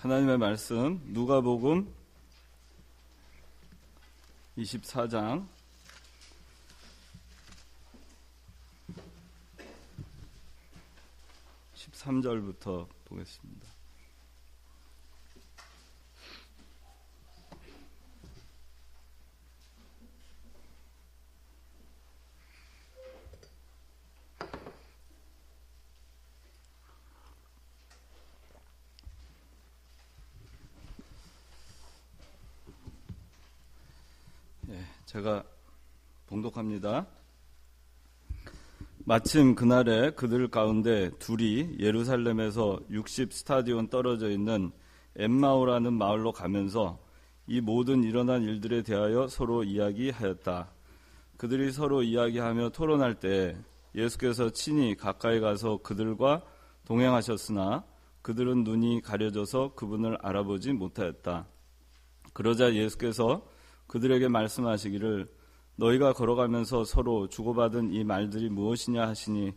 하나님의 말씀 누가복음 24장 13절부터 보겠습니다. 제가 봉독합니다. 마침 그날에 그들 가운데 둘이 예루살렘에서 60스타디온 떨어져 있는 엠마오라는 마을로 가면서 이 모든 일어난 일들에 대하여 서로 이야기하였다. 그들이 서로 이야기하며 토론할 때 예수께서 친히 가까이 가서 그들과 동행하셨으나 그들은 눈이 가려져서 그분을 알아보지 못하였다. 그러자 예수께서 그들에게 말씀하시기를 너희가 걸어가면서 서로 주고받은 이 말들이 무엇이냐 하시니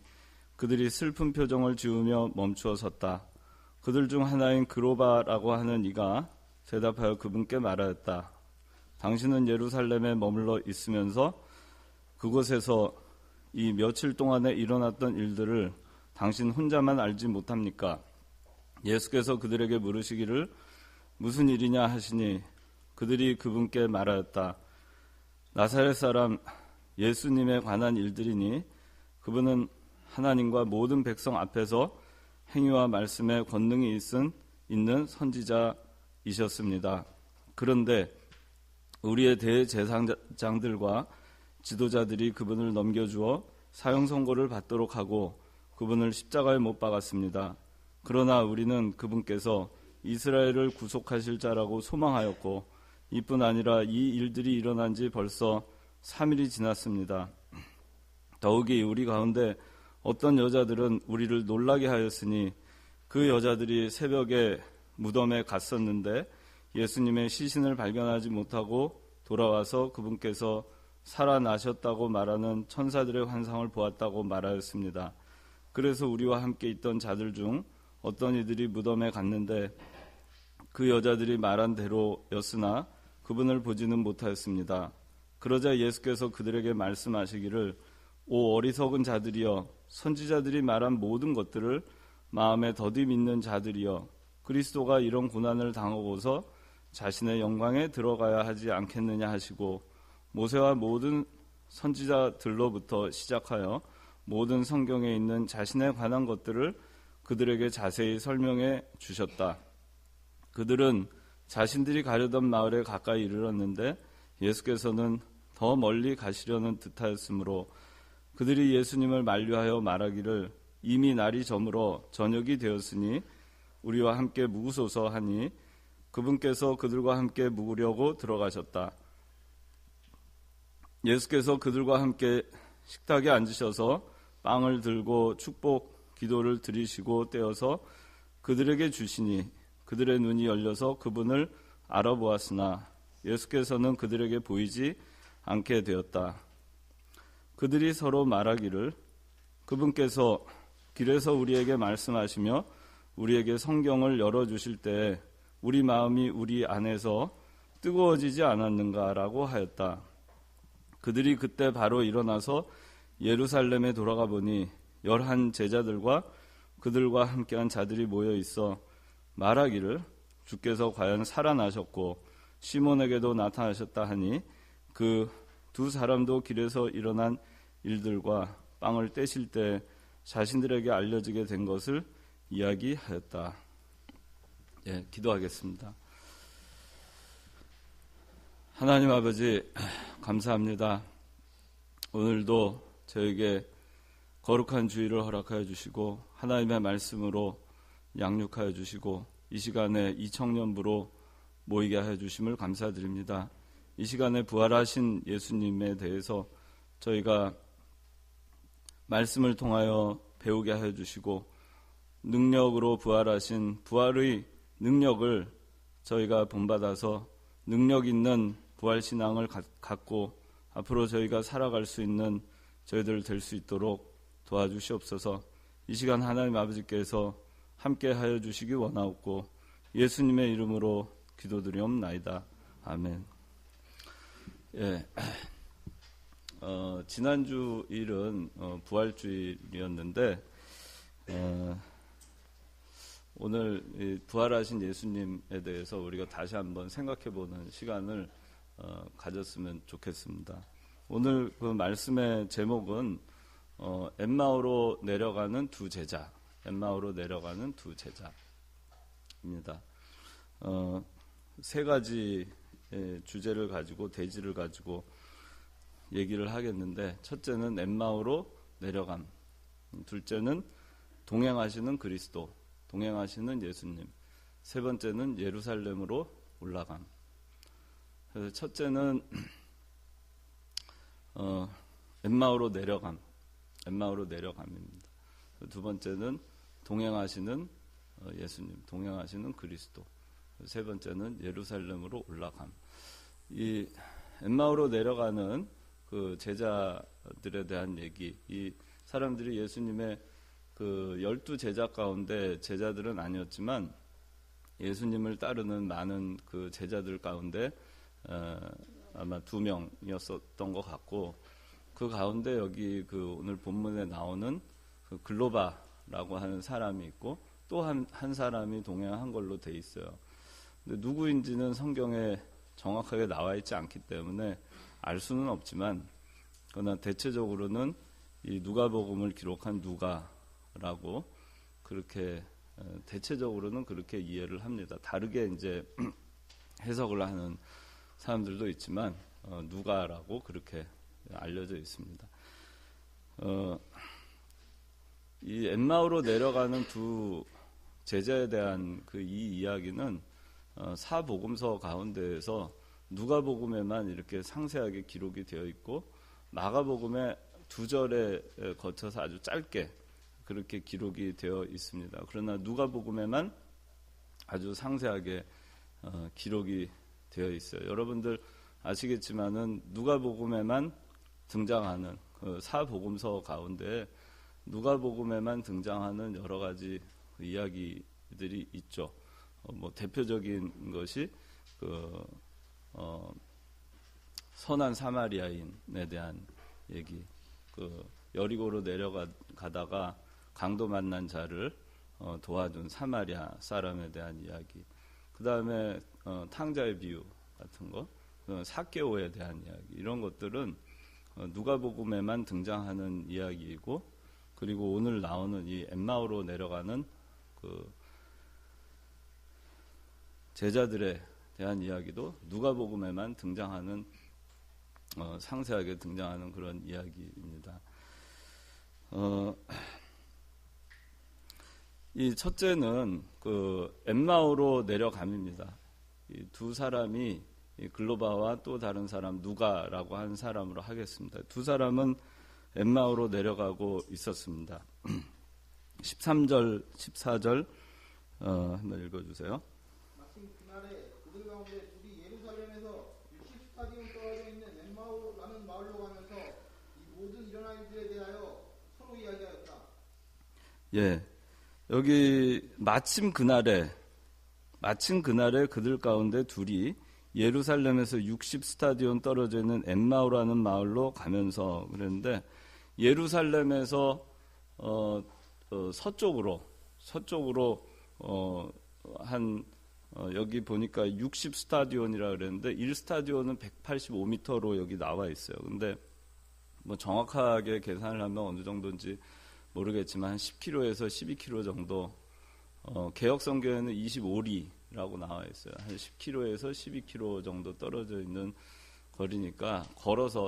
그들이 슬픈 표정을 지으며 멈추어 섰다. 그들 중 하나인 그로바라고 하는 이가 대답하여 그분께 말하였다. 당신은 예루살렘에 머물러 있으면서 그곳에서 이 며칠 동안에 일어났던 일들을 당신 혼자만 알지 못합니까? 예수께서 그들에게 물으시기를 무슨 일이냐 하시니 그들이 그분께 말하였다. 나사렛 사람 예수님에 관한 일들이니 그분은 하나님과 모든 백성 앞에서 행위와 말씀에 권능이 있는 선지자이셨습니다. 그런데 우리의 대제사장들과 지도자들이 그분을 넘겨주어 사형 선고를 받도록 하고 그분을 십자가에 못 박았습니다. 그러나 우리는 그분께서 이스라엘을 구속하실 자라고 소망하였고 이뿐 아니라 이 일들이 일어난 지 벌써 3일이 지났습니다. 더욱이 우리 가운데 어떤 여자들은 우리를 놀라게 하였으니 그 여자들이 새벽에 무덤에 갔었는데 예수님의 시신을 발견하지 못하고 돌아와서 그분께서 살아나셨다고 말하는 천사들의 환상을 보았다고 말하였습니다. 그래서 우리와 함께 있던 자들 중 어떤 이들이 무덤에 갔는데 그 여자들이 말한 대로였으나 그분을 보지는 못하였습니다. 그러자 예수께서 그들에게 말씀하시기를 오 어리석은 자들이여 선지자들이 말한 모든 것들을 마음에 더디 믿는 자들이여 그리스도가 이런 고난을 당하고서 자신의 영광에 들어가야 하지 않겠느냐 하시고 모세와 모든 선지자들로부터 시작하여 모든 성경에 있는 자신에 관한 것들을 그들에게 자세히 설명해 주셨다. 그들은 자신들이 가려던 마을에 가까이 이르렀는데 예수께서는 더 멀리 가시려는 듯하였으므로 그들이 예수님을 만류하여 말하기를 이미 날이 저물어 저녁이 되었으니 우리와 함께 묵으소서 하니 그분께서 그들과 함께 묵으려고 들어가셨다. 예수께서 그들과 함께 식탁에 앉으셔서 빵을 들고 축복 기도를 드리시고 떼어서 그들에게 주시니 그들의 눈이 열려서 그분을 알아보았으나 예수께서는 그들에게 보이지 않게 되었다. 그들이 서로 말하기를 그분께서 길에서 우리에게 말씀하시며 우리에게 성경을 열어주실 때 우리 마음이 우리 안에서 뜨거워지지 않았는가라고 하였다. 그들이 그때 바로 일어나서 예루살렘에 돌아가 보니 11 제자들과 그들과 함께한 자들이 모여 있어 말하기를 주께서 과연 살아나셨고 시몬에게도 나타나셨다 하니 그 두 사람도 길에서 일어난 일들과 빵을 떼실 때 자신들에게 알려지게 된 것을 이야기하였다. 기도하겠습니다. 하나님 아버지 감사합니다. 오늘도 저에게 거룩한 주일을 허락하여 주시고 하나님의 말씀으로 양육하여 주시고 이 시간에 이 청년부로 모이게 하여 주심을 감사드립니다. 이 시간에 부활하신 예수님에 대해서 저희가 말씀을 통하여 배우게 하여 주시고 능력으로 부활하신 부활의 능력을 저희가 본받아서 능력 있는 부활신앙을 갖고 앞으로 저희가 살아갈 수 있는 저희들 될 수 있도록 도와주시옵소서. 이 시간 하나님 아버지께서 함께 하여 주시기 원하옵고 예수님의 이름으로 기도드리옵나이다. 아멘. 예. 지난주 일은 부활주일이었는데 오늘 부활하신 예수님에 대해서 우리가 다시 한번 생각해보는 시간을 가졌으면 좋겠습니다. 오늘 그 말씀의 제목은 엠마오로 내려가는 두 제자, 엠마오로 내려가는 두 제자입니다. 세 가지 주제를 가지고 대지를 가지고 얘기를 하겠는데, 첫째는 엠마오로 내려감, 둘째는 동행하시는 그리스도, 동행하시는 예수님, 세 번째는 예루살렘으로 올라감. 그래서 첫째는 엠마오로 내려감, 엠마오로 내려감입니다. 두 번째는 동행하시는 예수님, 동행하시는 그리스도, 세 번째는 예루살렘으로 올라감. 이 엠마오로 내려가는 그 제자들에 대한 얘기, 이 사람들이 예수님의 그 12 제자 가운데, 제자들은 아니었지만 예수님을 따르는 많은 그 제자들 가운데 아마 2명이었던 것 같고, 그 가운데 여기 그 오늘 본문에 나오는 그 글로바라고 하는 사람이 있고, 또 한 사람이 동행한 걸로 돼 있어요. 근데 누구인지는 성경에 정확하게 나와 있지 않기 때문에 알 수는 없지만, 그러나 대체적으로는 이 누가복음을 기록한 누가라고 그렇게 대체적으로는 그렇게 이해를 합니다. 다르게 이제 해석을 하는 사람들도 있지만 누가라고 그렇게 알려져 있습니다. 이 엠마오로 내려가는 두 제자에 대한 그 이 이야기는 사복음서 가운데에서 누가복음에만 이렇게 상세하게 기록이 되어 있고, 마가복음에 2절에 거쳐서 아주 짧게 그렇게 기록이 되어 있습니다. 그러나 누가복음에만 아주 상세하게 기록이 되어 있어요. 여러분들 아시겠지만은 누가복음에만 등장하는 그 사복음서 가운데 누가복음에만 등장하는 여러 가지 이야기들이 있죠. 뭐 대표적인 것이 그 선한 사마리아인에 대한 얘기, 그 여리고로 내려가다가 강도 만난 자를 도와준 사마리아 사람에 대한 이야기, 그 다음에 탕자의 비유 같은 거, 삭개오에 대한 이야기, 이런 것들은 누가복음에만 등장하는 이야기이고, 그리고 오늘 나오는 이 엠마오로 내려가는 그 제자들에 대한 이야기도 누가복음에만 등장하는 상세하게 등장하는 그런 이야기입니다. 이 첫째는 그 엠마오로 내려감입니다. 이 두 사람이 이 글로바와 또 다른 사람 누가라고 하는 사람으로 하겠습니다. 두 사람은 엠마오로 내려가고 있었습니다. 13절, 14절 한번 읽어주세요. 마침 그날에 그들 가운데 둘이 예루살렘에서 60스타디온 떨어져 있는 엠마오라는 마을로 가면서 이 모든 일어난 일들에 대하여 서로 이야기하였다. 예, 여기 마침 그날에 그들 가운데 둘이 예루살렘에서 60스타디온 떨어져 있는 엠마오라는 마을로 가면서 그랬는데, 예루살렘에서 서쪽으로 여기 보니까 60스타디온이라 그랬는데 1스타디온은 185m로 여기 나와 있어요. 근데 뭐 정확하게 계산을 하면 어느 정도인지 모르겠지만 한 10km에서 12km 정도, 개역 성경에는 25리라고 나와 있어요. 한 10km에서 12km 정도 떨어져 있는 거리니까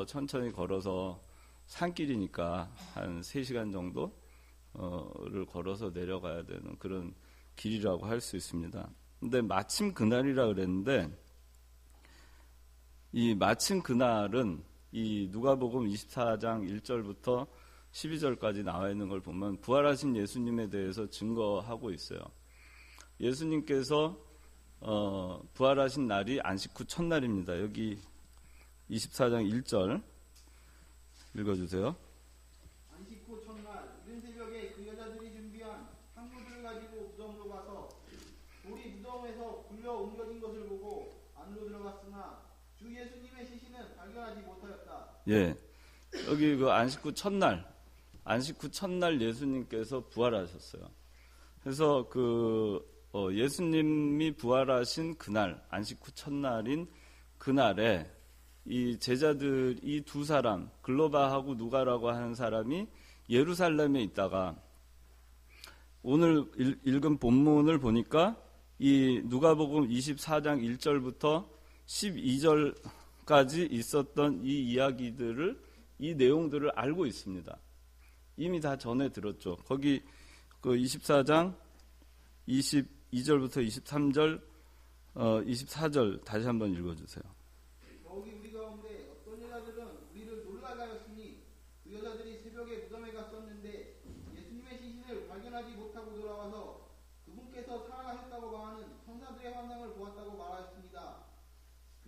천천히 걸어서 산길이니까 한 3시간 정도를 걸어서 내려가야 되는 그런 길이라고 할 수 있습니다. 근데 마침 그날이라 그랬는데, 이 마침 그날은 이 누가복음 24장 1절부터 12절까지 나와 있는 걸 보면 부활하신 예수님에 대해서 증거하고 있어요. 예수님께서 부활하신 날이 안식 후 첫날입니다. 여기 24장 1절 읽어주세요. 안식 후 첫날 이른 새벽에 그 여자들이 준비한 향료들을 가지고 무덤으로 가서 돌이 무덤에서 굴려 옮겨진 것을 보고 안으로 들어갔으나 주 예수님의 시신은 발견하지 못하였다. 예, 여기 그 안식 후 첫날 예수님께서 부활하셨어요. 그래서 예수님이 부활하신 그날, 안식 후 첫날인 그날에 이 제자들, 이 두 사람, 글로바하고 누가라고 하는 사람이 예루살렘에 있다가 오늘 읽은 본문을 보니까 이 누가복음 24장 1절부터 12절까지 있었던 이 이야기들을, 이 내용들을 알고 있습니다. 이미 다 전에 들었죠. 거기 그 24장 22절부터 23절, 24절 다시 한번 읽어주세요. 거기 우리 가운데 어떤 여자들은 우리를 놀라게 하였으니 그 여자들이 새벽에 무덤에 갔었는데 예수님의 시신을 발견하지 못하고 돌아와서 그분께서 살아나셨다고 말하는 천사들의 환상을 보았다고 말하였습니다.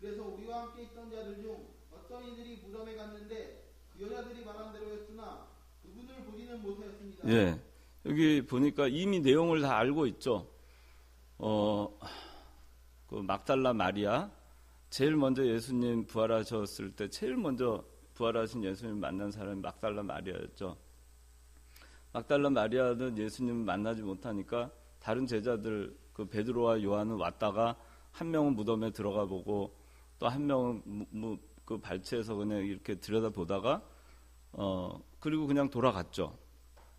그래서 우리와 함께 있던 자들 중 어떤 이들이 무덤에 갔는데 그 여자들이 말한 대로였으나 그분을 보지는 못하였습니다. 예, 여기 보니까 이미 내용을 다 알고 있죠. 그 막달라 마리아, 제일 먼저 예수님 부활하셨을 때 제일 먼저 부활하신 예수님 만난 사람이 막달라 마리아였죠. 막달라 마리아는 예수님을 만나지 못하니까 다른 제자들, 그 베드로와 요한은 왔다가 한 명은 무덤에 들어가 보고 또 한 명은 그 발치에서 그냥 이렇게 들여다보다가 그리고 그냥 돌아갔죠.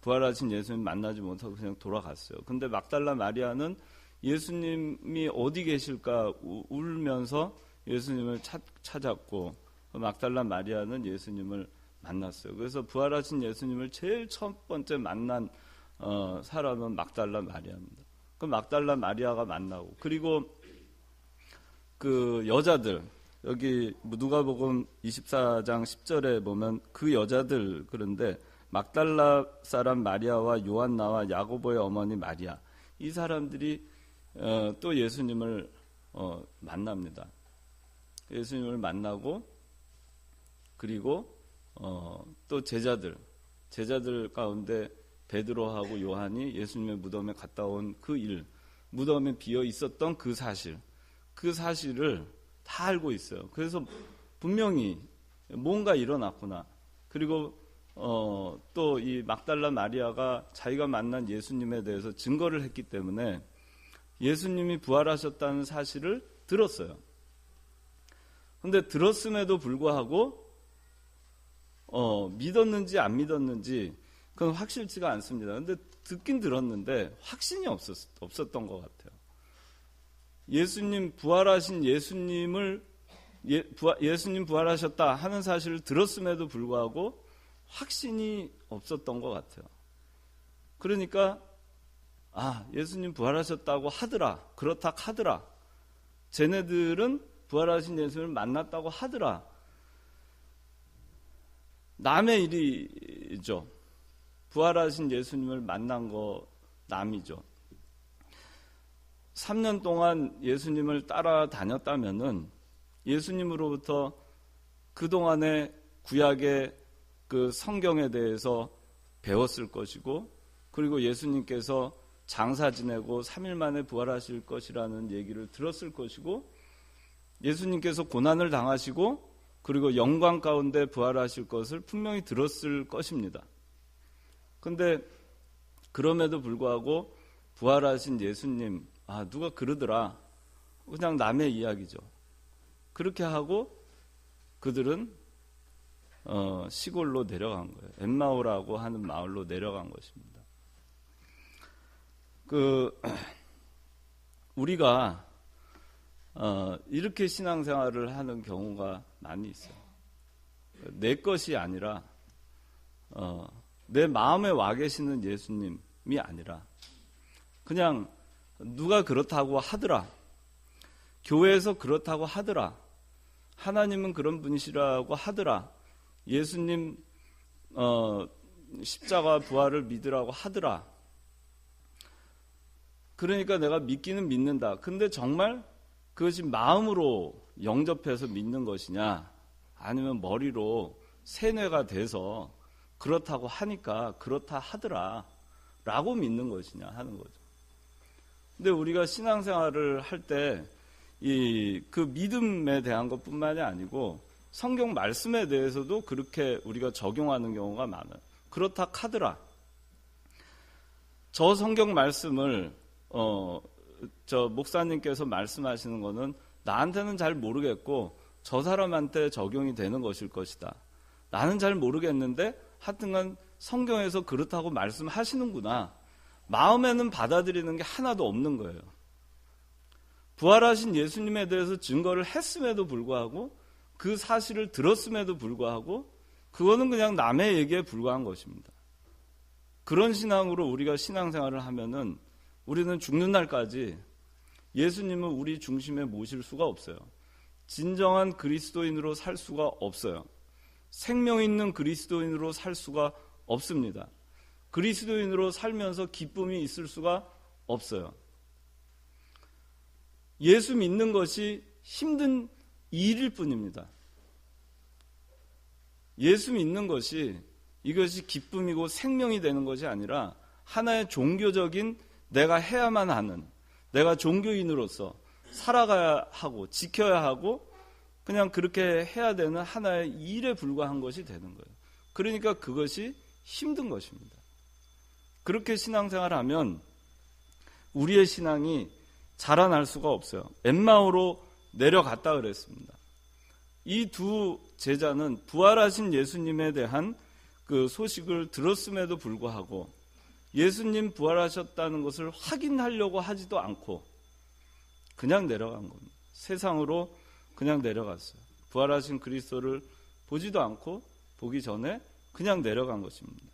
부활하신 예수님 만나지 못하고 그냥 돌아갔어요. 근데 막달라 마리아는 예수님이 어디 계실까 울면서 예수님을 찾았고, 막달라 마리아는 예수님을 만났어요. 그래서 부활하신 예수님을 제일 첫 번째 만난 사람은 막달라 마리아입니다. 그 막달라 마리아가 만나고, 그리고 그 여자들, 여기 누가복음 24장 10절에 보면 그 여자들, 그런데 막달라 사람 마리아와 요한나와 야고보의 어머니 마리아, 이 사람들이 또 예수님을 만납니다. 예수님을 만나고, 그리고 또 제자들 가운데 베드로하고 요한이 예수님의 무덤에 갔다 온 그 일, 무덤에 비어 있었던 그 사실을 다 알고 있어요. 그래서 분명히 뭔가 일어났구나. 그리고 또 이 막달라 마리아가 자기가 만난 예수님에 대해서 증거를 했기 때문에 예수님이 부활하셨다는 사실을 들었어요. 근데 들었음에도 불구하고 믿었는지 안 믿었는지 그건 확실치가 않습니다. 근데 듣긴 들었는데 확신이 없었던 것 같아요. 예수님 부활하신 예수님 부활하셨다 하는 사실을 들었음에도 불구하고 확신이 없었던 것 같아요. 그러니까 예수님 부활하셨다고 하더라, 그렇다 하더라, 쟤네들은 부활하신 예수님을 만났다고 하더라, 남의 일이죠. 부활하신 예수님을 만난 거 남이죠. 3년 동안 예수님을 따라다녔다면은 예수님으로부터 그동안의 구약의 그 성경에 대해서 배웠을 것이고, 그리고 예수님께서 장사 지내고 3일 만에 부활하실 것이라는 얘기를 들었을 것이고, 예수님께서 고난을 당하시고 그리고 영광 가운데 부활하실 것을 분명히 들었을 것입니다. 그런데 그럼에도 불구하고 부활하신 예수님, 누가 그러더라, 그냥 남의 이야기죠. 그렇게 하고 그들은 시골로 내려간 거예요. 엠마오라고 하는 마을로 내려간 것입니다. 우리가 이렇게 신앙생활을 하는 경우가 많이 있어요. 내 것이 아니라 내 마음에 와 계시는 예수님이 아니라 그냥 누가 그렇다고 하더라, 교회에서 그렇다고 하더라, 하나님은 그런 분이시라고 하더라, 예수님 십자가 부활을 믿으라고 하더라. 그러니까 내가 믿기는 믿는다. 근데 정말 그것이 마음으로 영접해서 믿는 것이냐, 아니면 머리로 세뇌가 돼서 그렇다고 하니까 그렇다 하더라 라고 믿는 것이냐 하는 거죠. 근데 우리가 신앙생활을 할 때 그 믿음에 대한 것뿐만이 아니고 성경 말씀에 대해서도 그렇게 우리가 적용하는 경우가 많아요. 그렇다 카더라. 저 성경 말씀을 저 목사님께서 말씀하시는 거는 나한테는 잘 모르겠고 저 사람한테 적용이 되는 것일 것이다. 나는 잘 모르겠는데 하여튼간 성경에서 그렇다고 말씀하시는구나. 마음에는 받아들이는 게 하나도 없는 거예요. 부활하신 예수님에 대해서 증거를 했음에도 불구하고 그 사실을 들었음에도 불구하고 그거는 그냥 남의 얘기에 불과한 것입니다. 그런 신앙으로 우리가 신앙생활을 하면은 우리는 죽는 날까지 예수님을 우리 중심에 모실 수가 없어요. 진정한 그리스도인으로 살 수가 없어요. 생명 있는 그리스도인으로 살 수가 없습니다. 그리스도인으로 살면서 기쁨이 있을 수가 없어요. 예수 믿는 것이 힘든 일일 뿐입니다. 예수 믿는 것이 이것이 기쁨이고 생명이 되는 것이 아니라 하나의 종교적인 내가 해야만 하는, 내가 종교인으로서 살아가야 하고 지켜야 하고 그냥 그렇게 해야 되는 하나의 일에 불과한 것이 되는 거예요. 그러니까 그것이 힘든 것입니다. 그렇게 신앙생활하면 우리의 신앙이 자라날 수가 없어요. 엠마오로 내려갔다 그랬습니다. 이 두 제자는 부활하신 예수님에 대한 그 소식을 들었음에도 불구하고 예수님 부활하셨다는 것을 확인하려고 하지도 않고 그냥 내려간 겁니다. 세상으로 그냥 내려갔어요. 부활하신 그리스도를 보지도 않고 보기 전에 그냥 내려간 것입니다.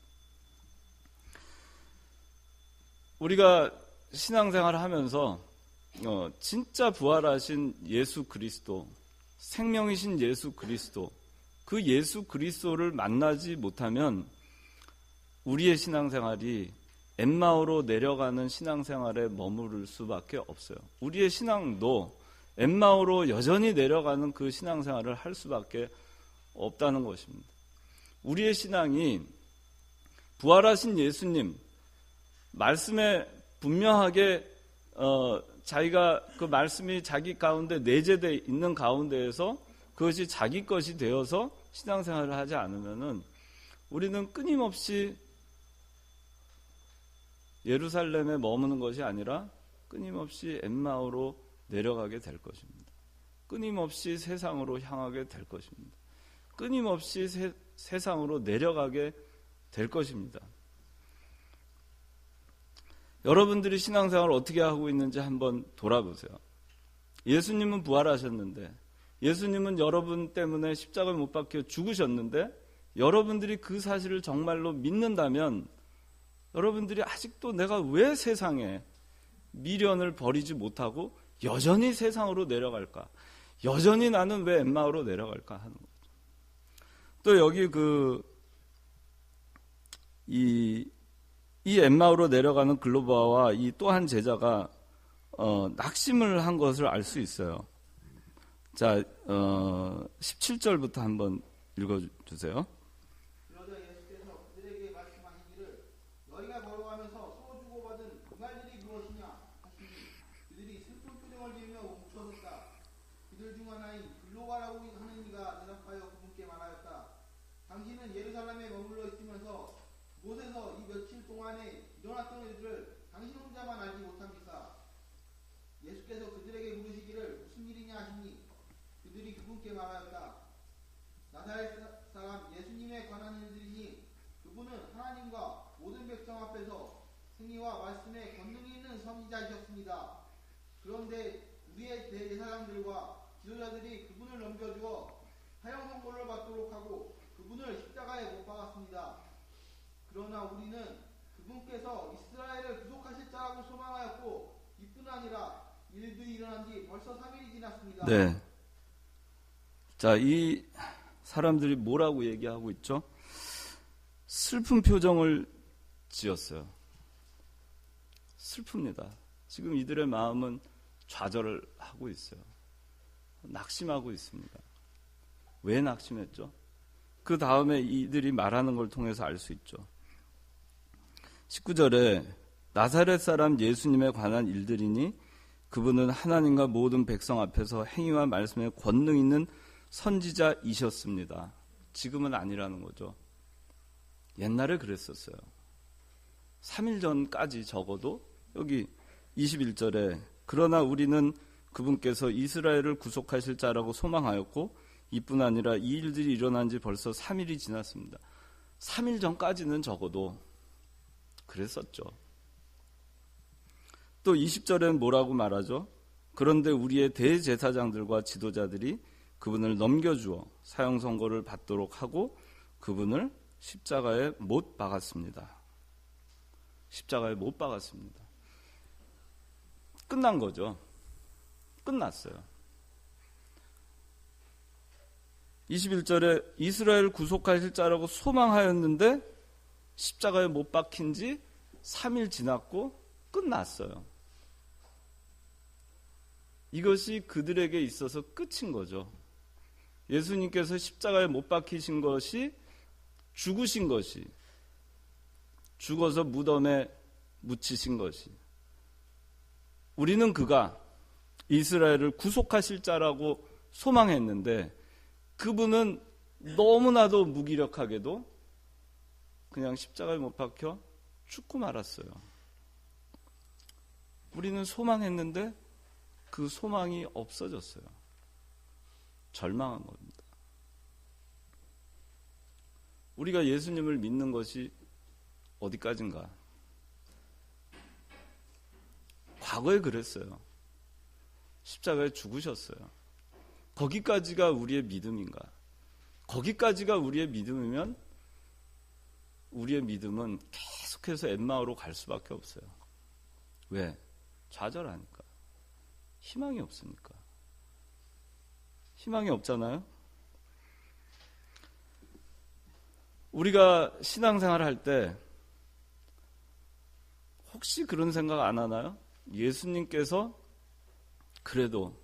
우리가 신앙생활을 하면서 진짜 부활하신 예수 그리스도, 생명이신 예수 그리스도, 그 예수 그리스도를 만나지 못하면 우리의 신앙생활이 엠마오로 내려가는 신앙생활에 머무를 수밖에 없어요. 우리의 신앙도 엠마오로 여전히 내려가는 그 신앙생활을 할 수밖에 없다는 것입니다. 우리의 신앙이 부활하신 예수님 말씀에 분명하게 자기가 그 말씀이 자기 가운데 내재되어 있는 가운데에서 그것이 자기 것이 되어서 신앙생활을 하지 않으면은 우리는 끊임없이 예루살렘에 머무는 것이 아니라 끊임없이 엠마오로 내려가게 될 것입니다. 끊임없이 세상으로 향하게 될 것입니다. 끊임없이 세상으로 내려가게 될 것입니다. 여러분들이 신앙생활을 어떻게 하고 있는지 한번 돌아보세요. 예수님은 부활하셨는데, 예수님은 여러분 때문에 십자가에 못 박혀 죽으셨는데, 여러분들이 그 사실을 정말로 믿는다면 여러분들이 아직도 내가 왜 세상에 미련을 버리지 못하고 여전히 세상으로 내려갈까? 여전히 나는 왜 엠마오로 내려갈까 하는 거죠. 또 여기 이 엠마오로 내려가는 글로바와 이 또 한 제자가 낙심을 한 것을 알 수 있어요. 자, 17절부터 한번 읽어주세요. 그러자 예수께서 그들에게 말씀하시기를 너희가 걸어가면서 서로 주고받은 그 말들이 무엇이냐 하시니 그들이 슬픈 표정을 지으며 멈춰섰다. 그들 중 하나인 글로바라고 하는 이가 대답하여 그분께 말하였다. 당신은 예루살렘에 머물러 있으면서 그곳에서 이 며칠 동안에 일어났던 일들을 당신 혼자만 알지 못합니까? 예수께서 그들에게 물으시기를 무슨 일이냐 하시니 그들이 그분께 말하였다. 나사렛 사람 예수님에 관한 일들이니 그분은 하나님과 모든 백성 앞에서 승리와 말씀에 권능이 있는 선지자이셨습니다. 그런데 우리의 대제사장들과 지도자들이 그분을 넘겨주어 사형 선고를 받도록 하고 그분을 십자가에 못 박았습니다. 그러나 우리는 그분께서 이스라엘을 구속하실 자라고 소망하였고 이뿐 아니라 일들이 일어난 지 벌써 3일이 지났습니다. 네. 자, 이 사람들이 뭐라고 얘기하고 있죠? 슬픈 표정을 지었어요. 슬픕니다. 지금 이들의 마음은 좌절을 하고 있어요. 낙심하고 있습니다. 왜 낙심했죠? 그 다음에 이들이 말하는 걸 통해서 알 수 있죠. 19절에 나사렛 사람 예수님에 관한 일들이니 그분은 하나님과 모든 백성 앞에서 행위와 말씀에 권능 있는 선지자이셨습니다. 지금은 아니라는 거죠. 옛날에 그랬었어요. 3일 전까지 적어도 여기 21절에 그러나 우리는 그분께서 이스라엘을 구속하실 자라고 소망하였고 이뿐 아니라 이 일들이 일어난 지 벌써 3일이 지났습니다. 3일 전까지는 적어도 그랬었죠. 또 20절에는 뭐라고 말하죠? 그런데 우리의 대제사장들과 지도자들이 그분을 넘겨주어 사형 선고를 받도록 하고 그분을 십자가에 못 박았습니다. 십자가에 못 박았습니다. 끝난 거죠. 끝났어요. 21절에 이스라엘 구속하실 자라고 소망하였는데 십자가에 못 박힌 지 3일 지났고 끝났어요. 이것이 그들에게 있어서 끝인 거죠. 예수님께서 십자가에 못 박히신 것이, 죽으신 것이, 죽어서 무덤에 묻히신 것이, 우리는 그가 이스라엘을 구속하실 자라고 소망했는데 그분은 너무나도 무기력하게도 그냥 십자가에 못 박혀 죽고 말았어요. 우리는 소망했는데 그 소망이 없어졌어요. 절망한 겁니다. 우리가 예수님을 믿는 것이 어디까지인가? 과거에 그랬어요. 십자가에 죽으셨어요. 거기까지가 우리의 믿음인가? 거기까지가 우리의 믿음이면 우리의 믿음은 계속해서 엠마오로 갈 수밖에 없어요. 왜? 좌절하니까. 희망이 없으니까. 희망이 없잖아요. 우리가 신앙생활을 할 때 혹시 그런 생각 안 하나요? 예수님께서 그래도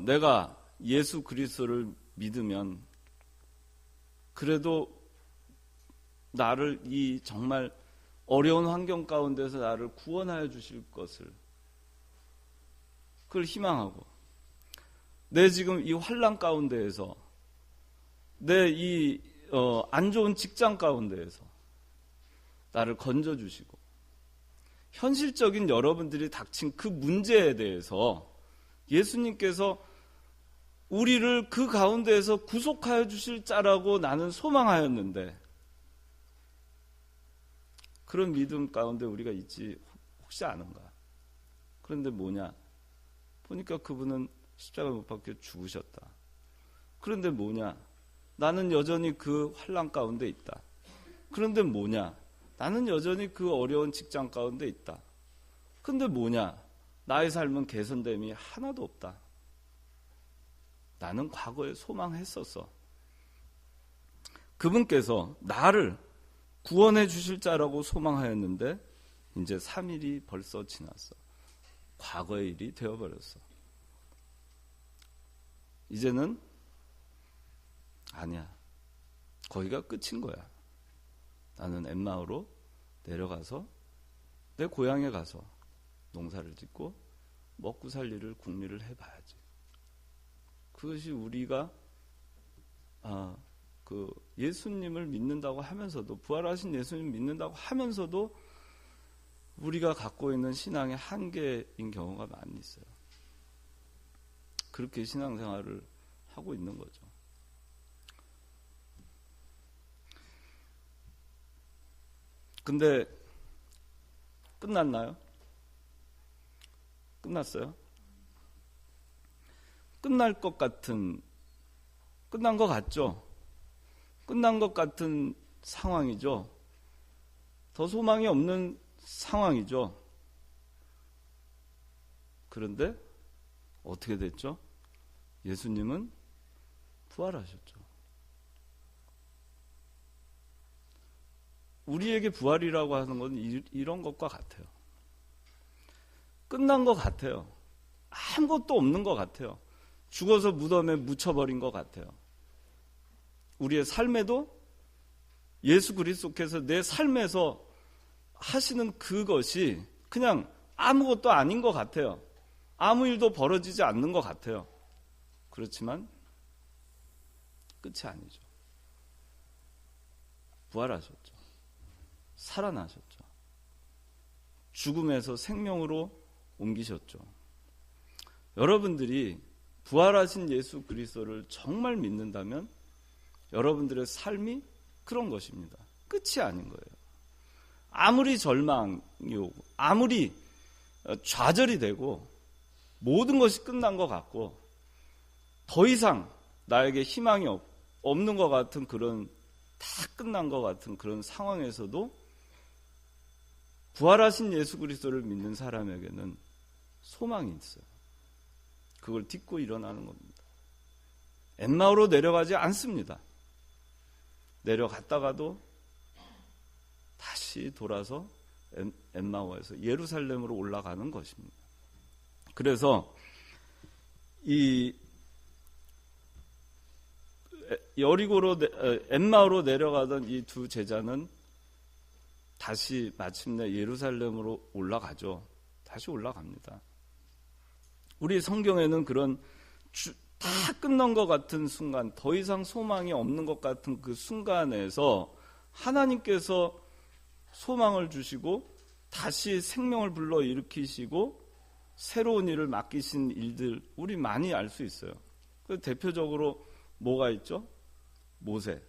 내가 예수 그리스도를 믿으면 그래도 나를 이 정말 어려운 환경 가운데서 나를 구원하여 주실 것을 그걸 희망하고 내 지금 이 환난 가운데에서 내 이 안 좋은 직장 가운데에서 나를 건져주시고 현실적인 여러분들이 닥친 그 문제에 대해서 예수님께서 우리를 그 가운데에서 구속하여 주실 자라고 나는 소망하였는데 그런 믿음 가운데 우리가 있지 혹시 아는가? 그런데 뭐냐? 보니까 그분은 십자가에 못 박혀 죽으셨다. 그런데 뭐냐? 나는 여전히 그 환난 가운데 있다. 그런데 뭐냐? 나는 여전히 그 어려운 직장 가운데 있다. 근데 뭐냐? 나의 삶은 개선됨이 하나도 없다. 나는 과거에 소망했었어. 그분께서 나를 구원해 주실 자라고 소망하였는데 이제 3일이 벌써 지났어. 과거의 일이 되어버렸어. 이제는 아니야. 거기가 끝인 거야. 나는 엠마오로 내려가서 내 고향에 가서 농사를 짓고 먹고 살 일을 궁리를 해봐야지. 그것이 우리가 그 예수님을 믿는다고 하면서도 부활하신 예수님 믿는다고 하면서도 우리가 갖고 있는 신앙의 한계인 경우가 많이 있어요. 그렇게 신앙생활을 하고 있는 거죠. 근데 끝났나요? 끝났어요? 끝날 것 같은, 끝난 것 같죠? 끝난 것 같은 상황이죠. 더 소망이 없는 상황이죠. 그런데 어떻게 됐죠? 예수님은 부활하셨죠. 우리에게 부활이라고 하는 건 이런 것과 같아요. 끝난 것 같아요. 아무것도 없는 것 같아요. 죽어서 무덤에 묻혀버린 것 같아요. 우리의 삶에도 예수 그리스도께서 내 삶에서 하시는 그것이 그냥 아무것도 아닌 것 같아요. 아무 일도 벌어지지 않는 것 같아요. 그렇지만 끝이 아니죠. 부활하셨죠. 살아나셨죠. 죽음에서 생명으로 옮기셨죠. 여러분들이 부활하신 예수 그리스도를 정말 믿는다면 여러분들의 삶이 그런 것입니다. 끝이 아닌 거예요. 아무리 절망이 오고 아무리 좌절이 되고 모든 것이 끝난 것 같고 더 이상 나에게 희망이 없는 것 같은 그런 다 끝난 것 같은 그런 상황에서도 부활하신 예수 그리스도를 믿는 사람에게는 소망이 있어요. 그걸 딛고 일어나는 겁니다. 엠마오로 내려가지 않습니다. 내려갔다가도 다시 돌아서 엠마오에서 예루살렘으로 올라가는 것입니다. 그래서 이 여리고로 엠마오로 내려가던 이 두 제자는 다시 마침내 예루살렘으로 올라가죠. 다시 올라갑니다. 우리 성경에는 그런 다 끝난 것 같은 순간, 더 이상 소망이 없는 것 같은 그 순간에서 하나님께서 소망을 주시고 다시 생명을 불러일으키시고 새로운 일을 맡기신 일들 우리 많이 알 수 있어요. 대표적으로 뭐가 있죠? 모세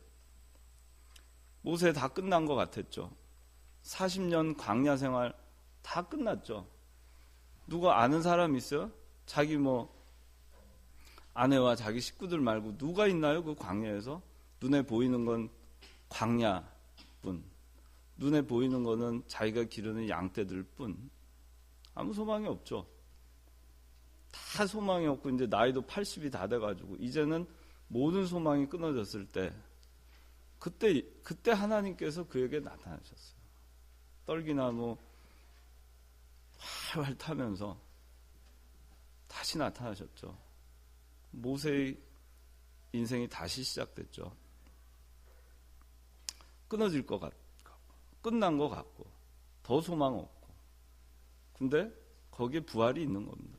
다 끝난 것 같았죠. 40년 광야 생활 다 끝났죠. 누가 아는 사람 있어요? 자기 아내와 자기 식구들 말고 누가 있나요? 그 광야에서 눈에 보이는 건 광야뿐, 눈에 보이는 거는 자기가 기르는 양떼들뿐. 아무 소망이 없죠. 다 소망이 없고 이제 나이도 80이 다 돼가지고 이제는 모든 소망이 끊어졌을 때 그때 하나님께서 그에게 나타나셨어요. 떨기나무 활활 타면서 다시 나타나셨죠. 모세의 인생이 다시 시작됐죠. 끊어질 것 같고 끝난 것 같고 더 소망 없고 근데 거기에 부활이 있는 겁니다.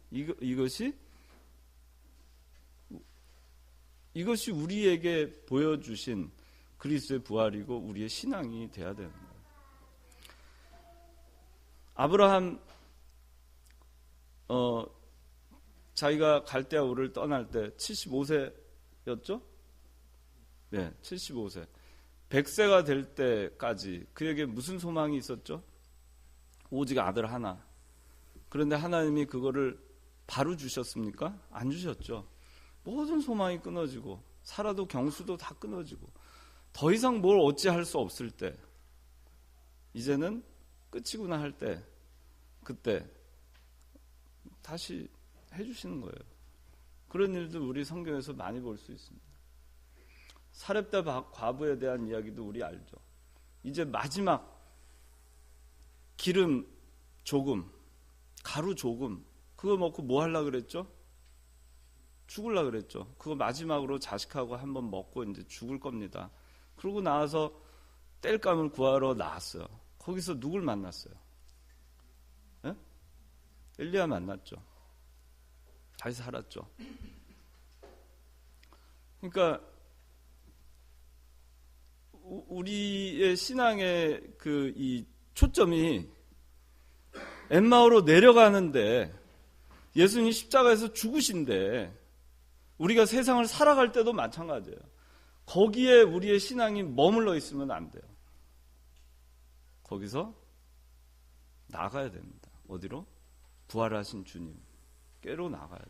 이것이 우리에게 보여주신 그리스도의 부활이고 우리의 신앙이 돼야 되는 거예요. 아브라함 자기가 갈대아 우를 떠날 때 75세였죠? 네, 75세. 100세가 될 때까지 그에게 무슨 소망이 있었죠? 오직 아들 하나. 그런데 하나님이 그거를 바로 주셨습니까? 안 주셨죠. 모든 소망이 끊어지고 살아도 경수도 다 끊어지고 더 이상 뭘 어찌할 수 없을 때 이제는 끝이구나 할 때 그때 다시 해주시는 거예요. 그런 일도 우리 성경에서 많이 볼 수 있습니다. 사렙다 과부에 대한 이야기도 우리 알죠. 이제 마지막 기름 조금, 가루 조금 그거 먹고 뭐 하려고 그랬죠? 죽으려고 그랬죠. 그거 마지막으로 자식하고 한번 먹고 이제 죽을 겁니다. 그러고 나와서 땔감을 구하러 나왔어요. 거기서 누굴 만났어요? 네? 엘리야 만났죠. 다시 살았죠. 그러니까 우리의 신앙의 이 초점이 엠마오로 내려가는데 예수님 십자가에서 죽으신데 우리가 세상을 살아갈 때도 마찬가지예요. 거기에 우리의 신앙이 머물러 있으면 안 돼요. 거기서 나가야 됩니다. 어디로? 부활하신 주님께로 나가야 돼요.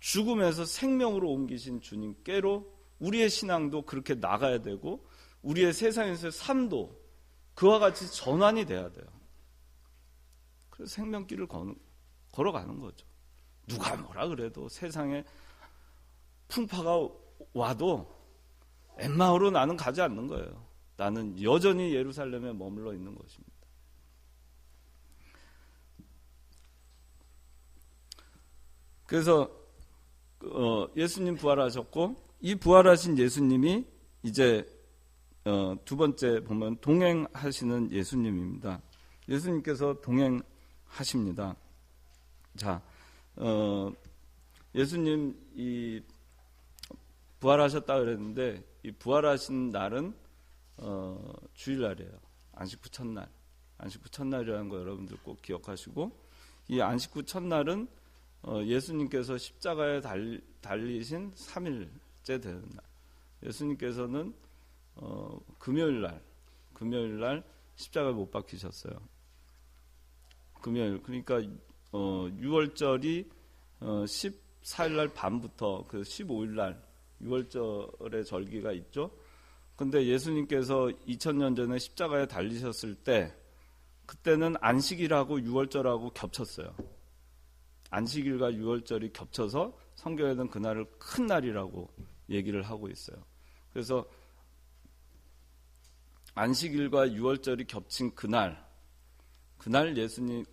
죽음에서 생명으로 옮기신 주님께로 우리의 신앙도 그렇게 나가야 되고 우리의 세상에서의 삶도 그와 같이 전환이 돼야 돼요. 그래서 생명길을 걸어가는 거죠. 누가 뭐라 그래도 세상에 풍파가 와도 엠마오로 나는 가지 않는 거예요. 나는 여전히 예루살렘에 머물러 있는 것입니다. 그래서 예수님 부활하셨고 이 부활하신 예수님이 이제 두 번째 보면 동행하시는 예수님입니다. 예수님께서 동행하십니다. 자, 예수님 이 부활하셨다 그랬는데 이 부활하신 날은 주일날이에요. 안식구 첫날. 안식구 첫날이라는 거 여러분들 꼭 기억하시고, 이 안식구 첫날은 예수님께서 십자가에 달리신 3일째 되는 날. 예수님께서는 금요일날 십자가에 못 박히셨어요. 금요일, 그러니까 6월절이 14일날 밤부터 그 15일날 6월절의 절기가 있죠. 근데 예수님께서 2000년 전에 십자가에 달리셨을 때 그때는 안식일하고 6월절하고 겹쳤어요. 안식일과 6월절이 겹쳐서 성경에는 그날을 큰 날이라고 얘기를 하고 있어요. 그래서 안식일과 6월절이 겹친 그날 예수님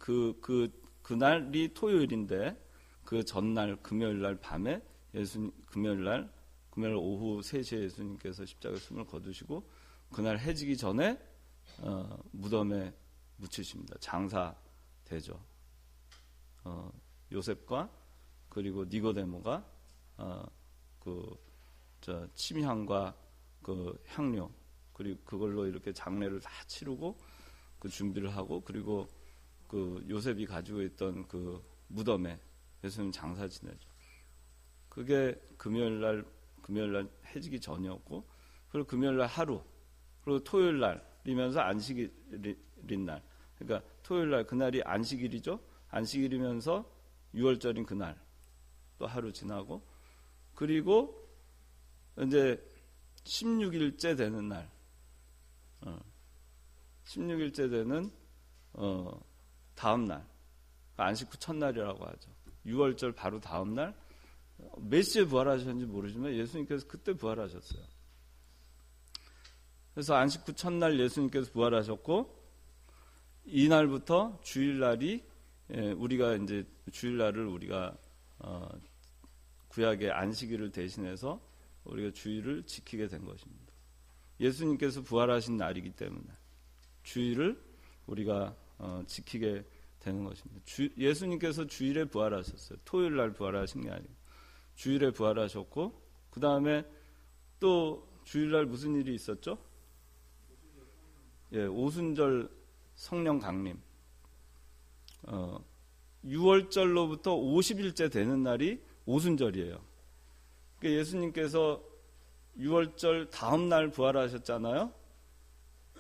그날이 토요일인데 그 전날 금요일날 밤에 금요일 오후 3시에 예수님께서 십자가에 숨을 거두시고 그날 해지기 전에 무덤에 묻히십니다. 장사되죠. 요셉과 그리고 니고데모가 침향과 그 향료 그리고 그걸로 이렇게 장례를 다 치르고 그 준비를 하고, 그리고 그 요셉이 가지고 있던 그 무덤에 예수님 장사 지내죠. 그게 금요일날 해지기 전이었고, 그리고 금요일날 하루, 그리고 토요일날이면서 안식일인 날. 그러니까 토요일날 그날이 안식일이죠. 안식일이면서 6월절인 그날 또 하루 지나고, 그리고 이제 16일째 되는 날, 16일째 되는 다음 날, 안식구 첫날이라고 하죠. 6월절 바로 다음 날, 몇 시에 부활하셨는지 모르지만 예수님께서 그때 부활하셨어요. 그래서 안식구 첫날 예수님께서 부활하셨고, 이날부터 주일날이 우리가 이제 주일날을 우리가 구약의 안식일을 대신해서 우리가 주일을 지키게 된 것입니다. 예수님께서 부활하신 날이기 때문에 주일을 우리가 지키게 되는 것입니다. 예수님께서 주일에 부활하셨어요. 토요일날 부활하신 게 아니고 주일에 부활하셨고, 그 다음에 또 주일날 무슨 일이 있었죠? 오순절 성령 강림. 6월절로부터 50일째 되는 날이 오순절이에요. 그러니까 예수님께서 6월절 다음 날 부활하셨잖아요.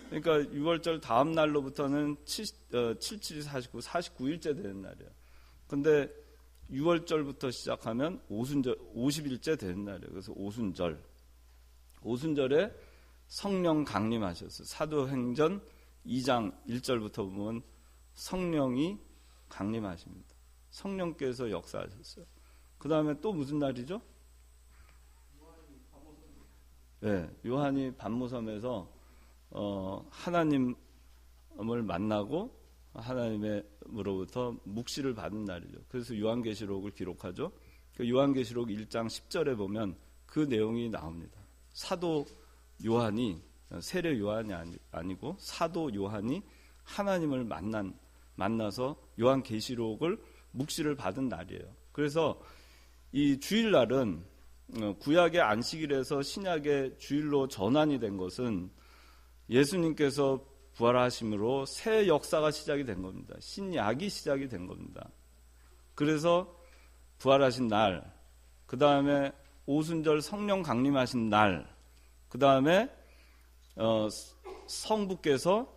그러니까 6월절 다음 날로부터는 77, 49, 49일째 되는 날이에요. 근데 6월절부터 시작하면 오순절 50일째 되는 날이에요. 그래서 오순절에 성령 강림하셨어요. 사도행전 2장 1절부터 보면 성령이 강림하십니다. 성령께서 역사하셨어요. 그 다음에 또 무슨 날이죠? 요한이 반모섬에서 하나님을 만나고 하나님으로부터 묵시를 받은 날이죠. 그래서 요한계시록을 기록하죠. 그 요한계시록 1장 10절에 보면 그 내용이 나옵니다. 사도 요한이, 세례 요한이 아니고 사도 요한이 하나님을 만나서 요한계시록을 묵시를 받은 날이에요. 그래서 이 주일날은 구약의 안식일에서 신약의 주일로 전환이 된 것은 예수님께서 부활하심으로 새 역사가 시작이 된 겁니다. 신약이 시작이 된 겁니다. 그래서 부활하신 날, 그 다음에 오순절 성령 강림하신 날, 그 다음에 성부께서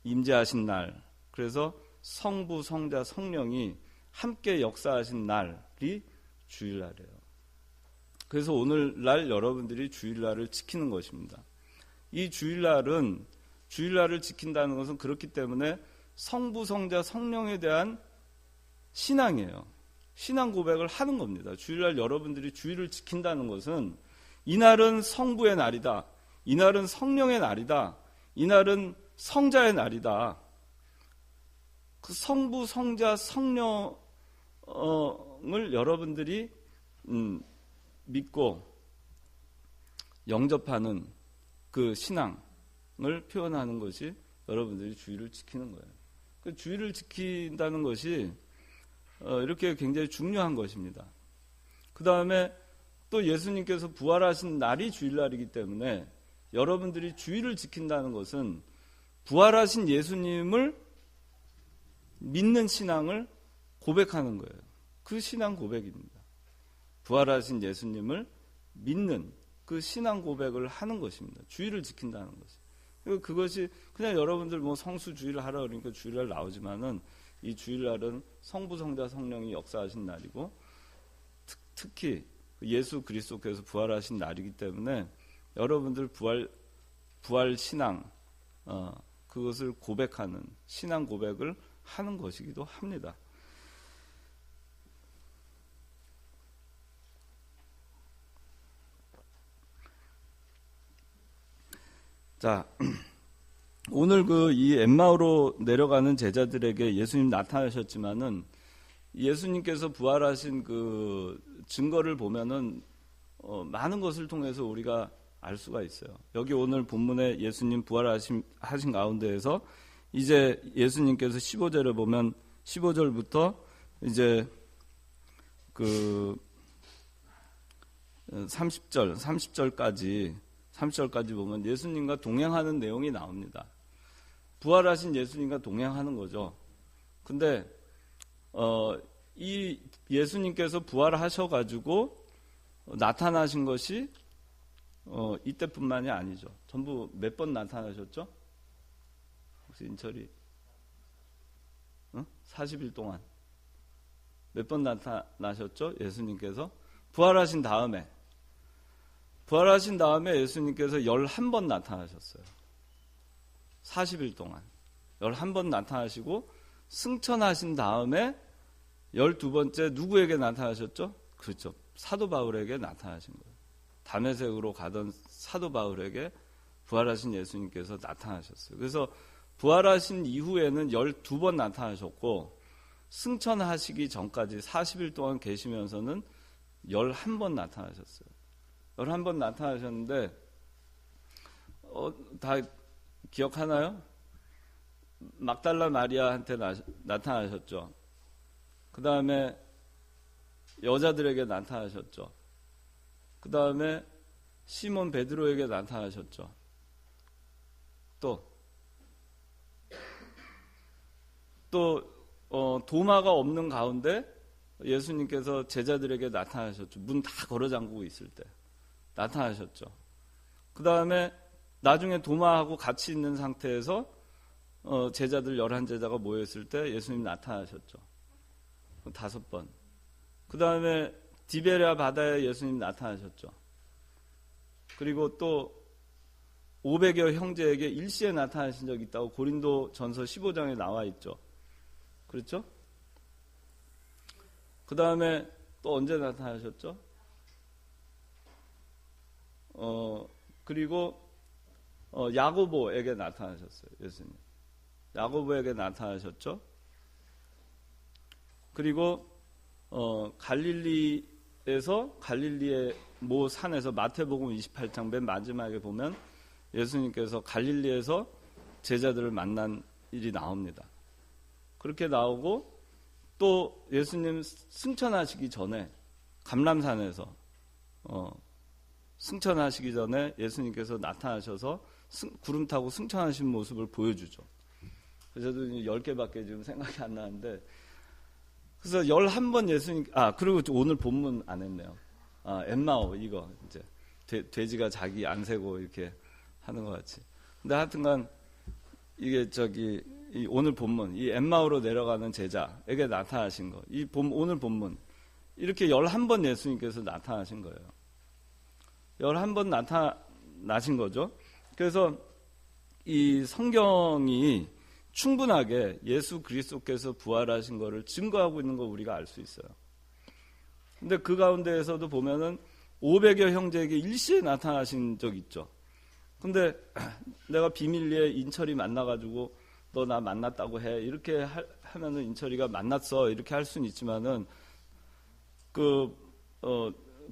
임재하신 날, 그래서 성부, 성자, 성령이 함께 역사하신 날이 주일날이에요. 그래서 오늘날 여러분들이 주일날을 지키는 것입니다. 이 주일날을 지킨다는 것은 그렇기 때문에 성부, 성자, 성령에 대한 신앙이에요. 신앙 고백을 하는 겁니다. 주일날 여러분들이 주일을 지킨다는 것은 이날은 성부의 날이다. 이날은 성령의 날이다. 이날은 성자의 날이다. 그 성부, 성자, 성령을 여러분들이 믿고 영접하는 그 신앙, 표현하는 것이 여러분들이 주의를 지키는 거예요. 그 주의를 지킨다는 것이 이렇게 굉장히 중요한 것입니다. 그 다음에 또 예수님께서 부활하신 날이 주일날이기 때문에 여러분들이 주의를 지킨다는 것은 부활하신 예수님을 믿는 신앙을 고백하는 거예요. 그 신앙 고백입니다. 부활하신 예수님을 믿는 그 신앙 고백을 하는 것입니다. 주의를 지킨다는 것이. 그것이 그냥 여러분들 뭐 성수주의를 하라 그러니까 주일날 나오지만은 이 주일날은 성부, 성자, 성령이 역사하신 날이고 특히 예수 그리스도께서 부활하신 날이기 때문에 여러분들 부활 신앙 그것을 고백하는 신앙 고백을 하는 것이기도 합니다. 자, 오늘 이 엠마오로 내려가는 제자들에게 예수님 나타나셨지만은 예수님께서 부활하신 그 증거를 보면은 많은 것을 통해서 우리가 알 수가 있어요. 여기 오늘 본문에 예수님 부활하신 가운데에서 이제 예수님께서 15절에 보면 15절부터 이제 그 30절까지 보면 예수님과 동행하는 내용이 나옵니다. 부활하신 예수님과 동행하는 거죠. 근데 이 예수님께서 부활하셔가지고 나타나신 것이 이때뿐만이 아니죠. 전부 몇 번 나타나셨죠? 혹시 인철이 40일 동안 몇 번 나타나셨죠? 예수님께서 부활하신 다음에 예수님께서 11번 나타나셨어요. 40일 동안 11번 나타나시고 승천하신 다음에 12번째 누구에게 나타나셨죠? 그렇죠. 사도 바울에게 나타나신 거예요. 다메섹으로 가던 사도 바울에게 부활하신 예수님께서 나타나셨어요. 그래서 부활하신 이후에는 12번 나타나셨고 승천하시기 전까지 40일 동안 계시면서는 11번 나타나셨어요. 11번 나타나셨는데 다 기억하나요? 막달라 마리아한테 나타나셨죠. 그 다음에 여자들에게 나타나셨죠. 그 다음에 시몬 베드로에게 나타나셨죠. 또 도마가 없는 가운데 예수님께서 제자들에게 나타나셨죠. 문 다 걸어 잠그고 있을 때 나타나셨죠. 그 다음에 나중에 도마하고 같이 있는 상태에서 제자들 11제자가 모였을 때 예수님 나타나셨죠. 5번. 그 다음에 디베랴 바다에 예수님 나타나셨죠. 그리고 또 500여 형제에게 일시에 나타나신 적이 있다고 고린도 전서 15장에 나와 있죠. 그렇죠? 그 다음에 또 언제 나타나셨죠? 그리고 야고보에게 나타나셨어요. 예수님. 야고보에게 나타나셨죠. 그리고 갈릴리의 모 산에서 마태복음 28장 맨 마지막에 보면 예수님께서 갈릴리에서 제자들을 만난 일이 나옵니다. 그렇게 나오고 또 예수님 승천하시기 전에 감람산에서 승천하시기 전에 예수님께서 나타나셔서 구름 타고 승천하신 모습을 보여주죠. 그래서 저도 10개밖에 지금 생각이 안 나는데 그래서 11번 예수님 그리고 오늘 본문 안 했네요. 엠마오 이거 이제 돼지가 자기 안 세고 이렇게 하는 것 같이. 근데 하여튼간 이게 이 오늘 본문 이 엠마오로 내려가는 제자에게 나타나신 거. 오늘 본문 이렇게 11번 예수님께서 나타나신 거예요. 11번 나타나신 거죠. 그래서 이 성경이 충분하게 예수 그리스도께서 부활하신 것을 증거하고 있는 거 우리가 알 수 있어요. 근데 그 가운데에서도 보면은 500여 형제에게 일시에 나타나신 적 있죠. 근데 내가 비밀리에 인철이 만나가지고 너 나 만났다고 해 이렇게 하면은 인철이가 만났어 이렇게 할 수는 있지만은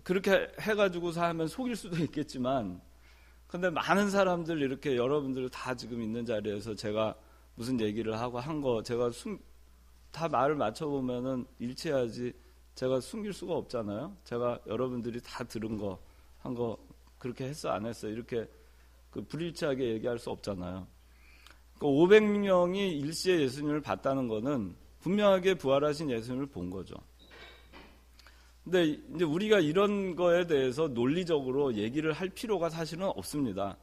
그렇게 해가지고서 하면 속일 수도 있겠지만 근데 많은 사람들 이렇게 여러분들 다 지금 있는 자리에서 제가 무슨 얘기를 하고 한 거 제가 다 말을 맞춰보면은 일치해야지 제가 숨길 수가 없잖아요. 제가 여러분들이 다 들은 거, 한 거 그렇게 했어 안 했어 이렇게 그 불일치하게 얘기할 수 없잖아요. 그 500명이 일시에 예수님을 봤다는 거는 분명하게 부활하신 예수님을 본 거죠. 근데 이제 우리가 이런 거에 대해서 논리적으로 얘기를 할 필요가 사실은 없습니다.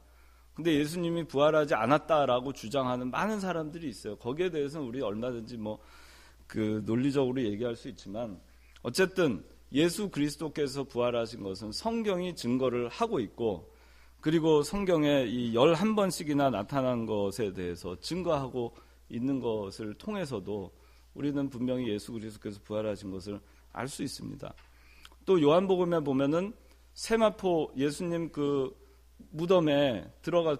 근데 예수님이 부활하지 않았다라고 주장하는 많은 사람들이 있어요. 거기에 대해서는 우리 얼마든지 그 논리적으로 얘기할 수 있지만 어쨌든 예수 그리스도께서 부활하신 것은 성경이 증거를 하고 있고 그리고 성경에 이 11번씩이나 나타난 것에 대해서 증거하고 있는 것을 통해서도 우리는 분명히 예수 그리스도께서 부활하신 것을 알 수 있습니다. 또 요한복음에 보면은 세마포 예수님 그 무덤에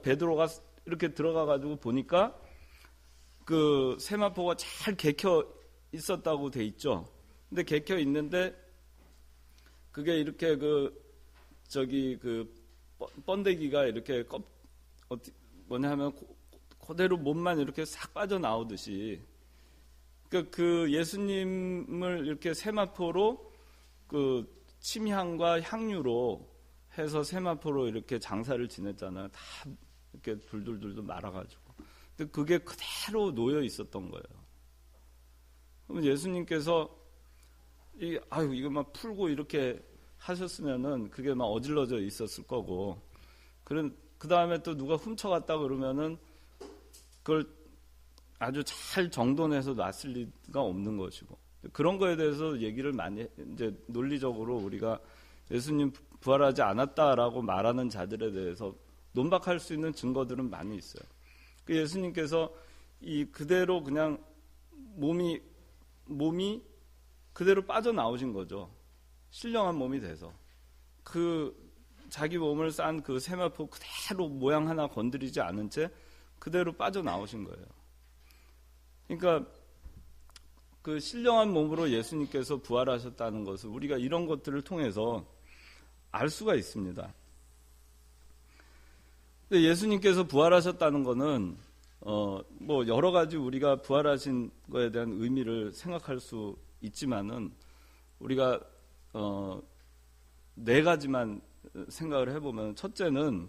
베드로가 이렇게 들어가 가지고 보니까 그 세마포가 잘 개켜 있었다고 돼 있죠. 근데 개켜 있는데 그게 이렇게 번데기가 이렇게 뭐냐면 그대로 몸만 이렇게 싹 빠져나오듯이 그 예수님을 이렇게 세마포로 그 침향과 향유로 해서 세마포로 이렇게 장사를 지냈잖아요. 다 이렇게 둘둘둘 말아가지고. 근데 그게 그대로 놓여 있었던 거예요. 그러면 예수님께서 이거 막 풀고 이렇게 하셨으면은 그게 막 어질러져 있었을 거고. 그 다음에 또 누가 훔쳐갔다 그러면은 그걸 아주 잘 정돈해서 놨을 리가 없는 것이고. 그런 거에 대해서 얘기를 많이 이제 논리적으로 우리가 예수님 부활하지 않았다라고 말하는 자들에 대해서 논박할 수 있는 증거들은 많이 있어요. 그 예수님께서 그대로 그냥 몸이 그대로 빠져나오신 거죠. 신령한 몸이 돼서 그 자기 몸을 싼 그 세마포 그대로 모양 하나 건드리지 않은 채 그대로 빠져나오신 거예요. 그러니까 그 신령한 몸으로 예수님께서 부활하셨다는 것을 우리가 이런 것들을 통해서 알 수가 있습니다. 근데 예수님께서 부활하셨다는 것은 여러 가지 우리가 부활하신 거에 대한 의미를 생각할 수 있지만은 우리가 네 가지만 생각을 해보면 첫째는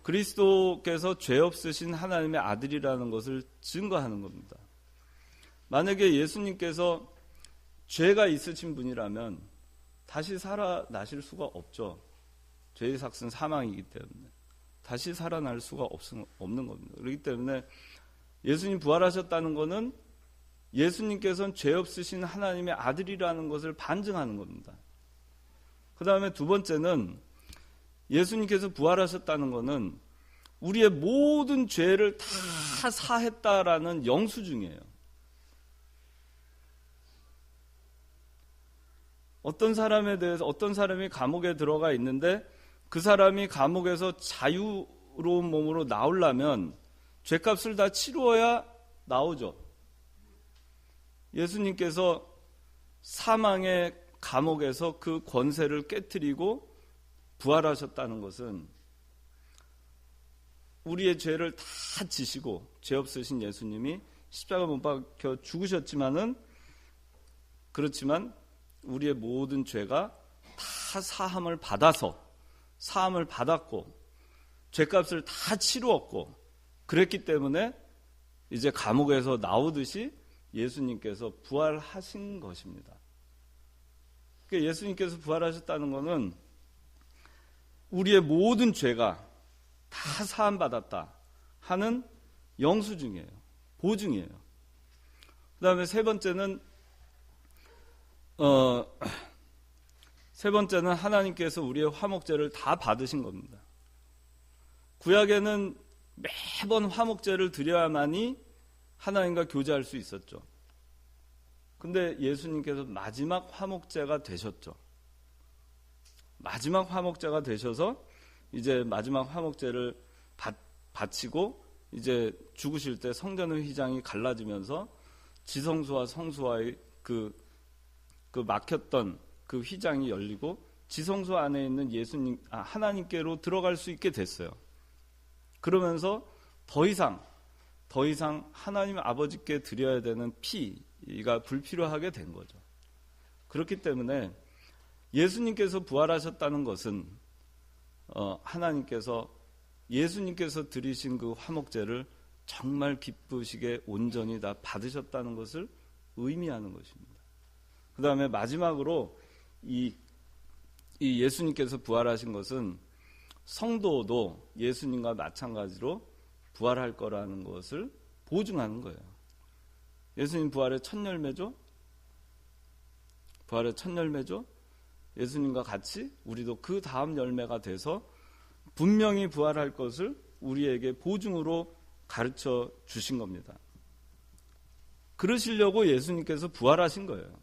그리스도께서 죄 없으신 하나님의 아들이라는 것을 증거하는 겁니다. 만약에 예수님께서 죄가 있으신 분이라면 다시 살아나실 수가 없죠. 죄의 삭은 사망이기 때문에 다시 살아날 수가 없는 겁니다. 그렇기 때문에 예수님 부활하셨다는 것은 예수님께서는 죄 없으신 하나님의 아들이라는 것을 반증하는 겁니다. 그 다음에 두 번째는 예수님께서 부활하셨다는 것은 우리의 모든 죄를 다 사했다라는 영수증이에요. 어떤 사람이 감옥에 들어가 있는데 그 사람이 감옥에서 자유로운 몸으로 나오려면 죄값을 다 치루어야 나오죠. 예수님께서 사망의 감옥에서 그 권세를 깨트리고 부활하셨다는 것은 우리의 죄를 다 지시고 죄 없으신 예수님이 십자가 못 박혀 죽으셨지만 우리의 모든 죄가 다 사함을 받았고 죄값을 다 치루었고 그랬기 때문에 이제 감옥에서 나오듯이 예수님께서 부활하신 것입니다. 그러니까 예수님께서 부활하셨다는 것은 우리의 모든 죄가 다 사함받았다 하는 영수증이에요. 보증이에요. 그 다음에 세 번째는 하나님께서 우리의 화목제를 다 받으신 겁니다. 구약에는 매번 화목제를 드려야만이 하나님과 교제할 수 있었죠. 근데 예수님께서 마지막 화목제가 되셨죠. 마지막 화목제가 되셔서 이제 마지막 화목제를 바치고 이제 죽으실 때 성전의 휘장이 갈라지면서 지성소와 성소와의 그 막혔던 그 휘장이 열리고 지성소 안에 있는 하나님께로 들어갈 수 있게 됐어요. 그러면서 더 이상 하나님 아버지께 드려야 되는 피가 불필요하게 된 거죠. 그렇기 때문에 예수님께서 부활하셨다는 것은 하나님께서 예수님께서 드리신 그 화목제를 정말 기쁘시게 온전히 다 받으셨다는 것을 의미하는 것입니다. 그 다음에 마지막으로 이 예수님께서 부활하신 것은 성도도 예수님과 마찬가지로 부활할 거라는 것을 보증하는 거예요. 예수님 부활의 첫 열매죠. 부활의 첫 열매죠. 예수님과 같이 우리도 그 다음 열매가 돼서 분명히 부활할 것을 우리에게 보증으로 가르쳐 주신 겁니다. 그러시려고 예수님께서 부활하신 거예요.